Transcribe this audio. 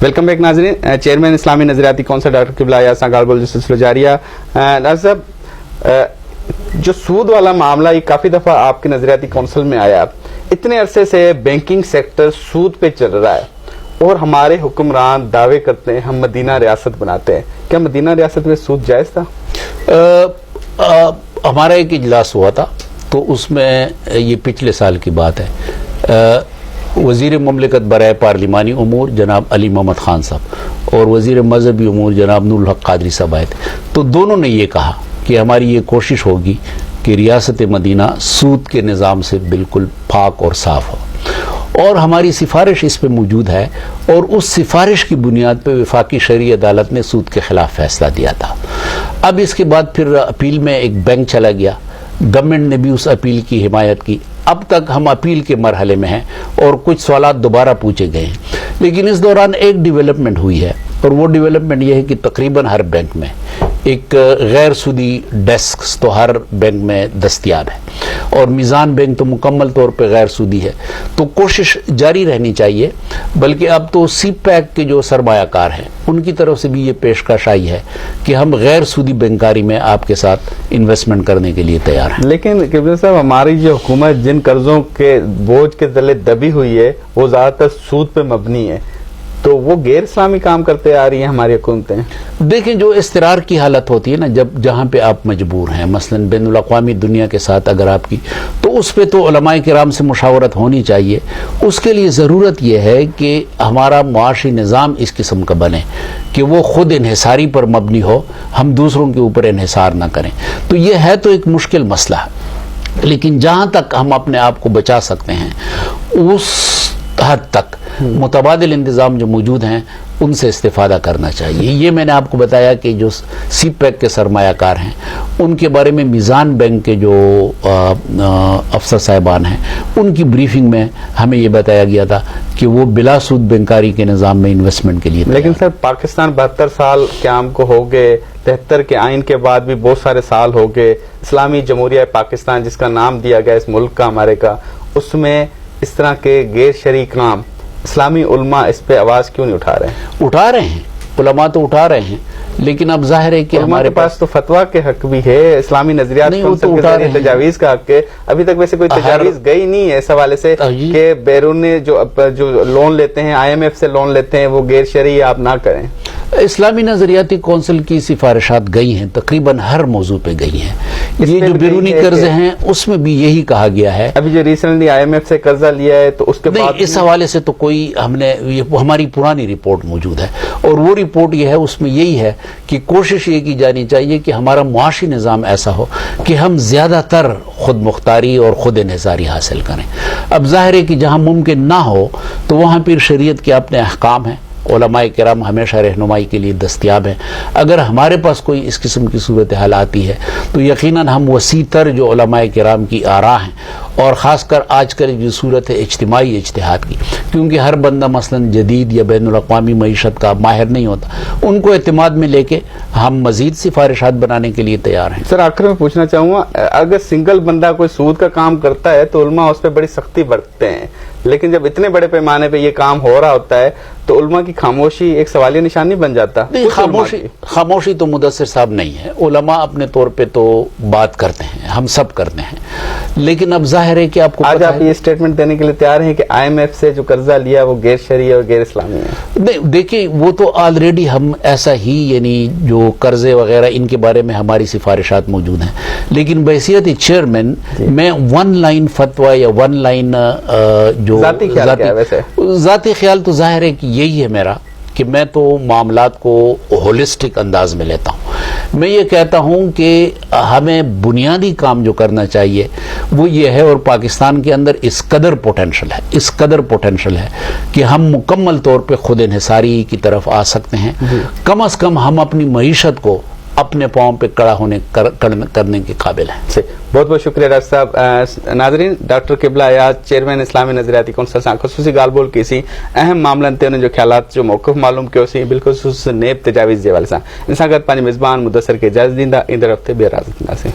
Welcome back नाजरीन। Chairman इस्लामी नजरियाती council doctor किबला अयाज साहब गालबोल जो सिलसिला जारी है। डॉक्टर साहब, जो सूद वाला मामला ये काफी दफा आपके नजरियाती कौंसिल में आया। इतने अरसे से बैंकिंग सेक्टर सूद पे चल रहा है और हमारे हुक्मरान दावे करते हैं हम मदीना रियासत बनाते हैं। क्या मदीना रियासत में सूद जायज था? हमारा एक इजलास हुआ था तो उसमें ये पिछले साल की बात है। वज़ीर मुमलिकत बराए पार्लिमानी उमूर जनाब अली मोहम्मद खान साहब और वज़ीर मजहबी उमूर जनाब नूरुल हक कादरी साहब आए थे, तो दोनों ने ये कहा कि हमारी ये कोशिश होगी कि रियासत मदीना सूद के निज़ाम से बिल्कुल पाक और साफ हो, और हमारी सिफारिश इस पे मौजूद है। और उस सिफारिश की बुनियाद पे वफाकी शरई अदालत ने सूद के खिलाफ फैसला दिया था। अब इसके बाद फिर अपील में एक बैंक चला गया, गवर्नमेंट ने भी उस अपील की हिमायत की। अब तक हम अपील के मरहले में हैं और कुछ सवाल दोबारा पूछे गए हैं, लेकिन इस दौरान एक डेवलपमेंट हुई है, और वो डेवलपमेंट ये है कि तकरीबन हर बैंक में एक गैर सूदी डेस्क तो हर बैंक में दस्तयाब है, और मीज़ान बैंक तो मुकम्मल तौर पे गैर सूदी है। तो कोशिश जारी रहनी चाहिए, बल्कि अब तो सीपैक के जो सरमायाकार हैं उनकी तरफ से भी ये पेशकश आई है कि हम गैर सूदी बैंकारी में आपके साथ इन्वेस्टमेंट करने के लिए तैयार हैं। लेकिन किबला साहब, हमारी जो हुकूमत जिन कर्जों के बोझ के तले दबी हुई है वो ज्यादातर सूद पे मबनी है, तो वो गैर इस्लामी काम करते आ रही हैं हमारी हुकूमतें। देखें, जो इस्तिरार की हालत होती है ना, जब जहाँ पे आप मजबूर हैं, मसलन बैनुल अक़वामी दुनिया के साथ अगर आपकी, तो उस पे तो उलमाए किराम से मुशावरत होनी चाहिए। उसके लिए ज़रूरत यह है कि हमारा मुआशी निज़ाम इस किस्म का बने कि वो खुद इन्हिसारी पर मबनी हो, हम दूसरों के ऊपर इन्हिसार ना करें। तो ये है तो एक मुश्किल मसला है, लेकिन जहाँ तक हम अपने आप को बचा सकते हैं उस हद तक मुतबादिल इंतज़ाम जो मौजूद हैं उनसे इस्तेफादा करना चाहिए। ये मैंने आपको बताया कि जो सीपैक के सरमायाकार हैं उनके बारे में मीज़ान बैंक के जो अफसर साहिबान हैं उनकी ब्रीफिंग में हमें ये बताया गया था कि वो बिला सूद बैंकारी के निज़ाम में इन्वेस्टमेंट के लिए। लेकिन सर, पाकिस्तान 72 साल क़याम को हो गए, 73 के आइन के बाद भी बहुत सारे साल हो गए। इस्लामी जमहूरिया पाकिस्तान जिसका नाम दिया गया इस मुल्क का हमारे का, उसमें इस तरह के गैर शरीक नाम इस्लामी उलमा इस पे आवाज क्यों नहीं उठा रहे हैं? उठा रहे हैं, उलमा तो उठा रहे हैं, लेकिन अब जाहिर है कि हमारे पास तो फतवा के हक भी है, इस्लामी नजरियात तजावीज का हक है। अभी तक वैसे कोई तजावीज गई नहीं है इस हवाले से कि बैरून जो लोन लेते हैं, IMF से लोन लेते हैं, वो गैर शरई आप ना करें। इस्लामी नजरियाती कौंसिल की सिफारिशात गई हैं, तकरीबन हर मौजू पे गई हैं। ये जो बैरूनी कर्ज हैं उसमें भी यही कहा गया है। अभी जो रिसेंटली IMF से कर्जा लिया है तो उसके बाद इस हवाले से तो कोई हमारी पुरानी रिपोर्ट मौजूद है, और वो रिपोर्ट ये है, उसमें यही है कि कोशिश ये की जानी चाहिए कि हमारा मुआशी निज़ाम ऐसा हो कि हम ज्यादातर खुद मुख्तारी और खुद इन्हिसारी हासिल करें। अब जाहिर है कि जहाँ मुमकिन ना हो तो वहाँ फिर शरीयत के अपने अहकाम हैं, उलमाए किराम हमेशा रहनुमाई के लिए दस्तयाब हैं। अगर हमारे पास कोई इस किस्म की सूरत हाल आती है तो यकीनन हम वसी तर जो उलमाए किराम की आरा हैं, और ख़ासकर आजकल जो सूरत है इज्तिमाई इज्तिहाद की, क्योंकि हर बंदा मसलन जदीद या बैनुल अक़वामी मईशत का माहिर नहीं होता, उनको एतमाद में लेके हम मजीद सिफारिशात बनाने के लिए तैयार हैं। सर, आखिर में पूछना चाहूँगा, अगर सिंगल बंदा कोई सूद का काम करता है तो उलमा उस पर बड़ी सख्ती बरतते हैं, लेकिन जब इतने बड़े पैमाने पे ये काम हो रहा होता है तो उलमा की खामोशी एक सवालिया निशान नहीं बन जाता? खामोशी तो मुदस्सिर साहब नहीं है, उलमा अपने तौर पे तो बात करते हैं, हम सब करते हैं, लेकिन अब जाहिर है कि आपको आज आप ये स्टेटमेंट देने के लिए तैयार हैं कि IMF से जो कर्जा लिया वो गैर शरई और गैर इस्लामी है? नहीं, देखिए, वो तो ऑलरेडी हम ऐसा ही, यानी जो कर्जे वगैरह इनके बारे में हमारी सिफारिशात मौजूद हैं, लेकिन बहैसियत चेयरमैन मैं वन लाइन फतवा या वन लाइन जो जाती ख्याल तो जाहिर है कि यही है मेरा, कि मैं तो मामलात को होलिस्टिक अंदाज में लेता हूँ। मैं ये कहता हूँ कि हमें बुनियादी काम जो करना चाहिए वो ये है, और पाकिस्तान के अंदर इस कदर पोटेंशल है कि हम मुकम्मल तौर पे खुद इन्हिसारी की तरफ आ सकते हैं। कम अज कम हम अपनी मईशत को अपने पाँव पे खड़ा करने के काबिल हैं। बहुत बहुत शुक्रिया डॉक्टर साहब। नाजरीन, डॉक्टर किबला अयाज चेयरमैन इस्लामी नजरियाती कौंसिल सां ख़ुसूसी ॻाल्हि ॿोल कईसीं, अहम मामलनि ते उन्हनि जो ख़्यालात जो मौक़िफ़ मालूम कयोसीं, बिल्ख़ुसूस नेब तजावीज़ जे हवाले सां। इन सां गॾु पंहिंजे मिज़बान मुदस्सिर खे इजाज़त ॾींदा, ईंदड़ हफ़्ते ॿीहर हाज़िर थींदासीं।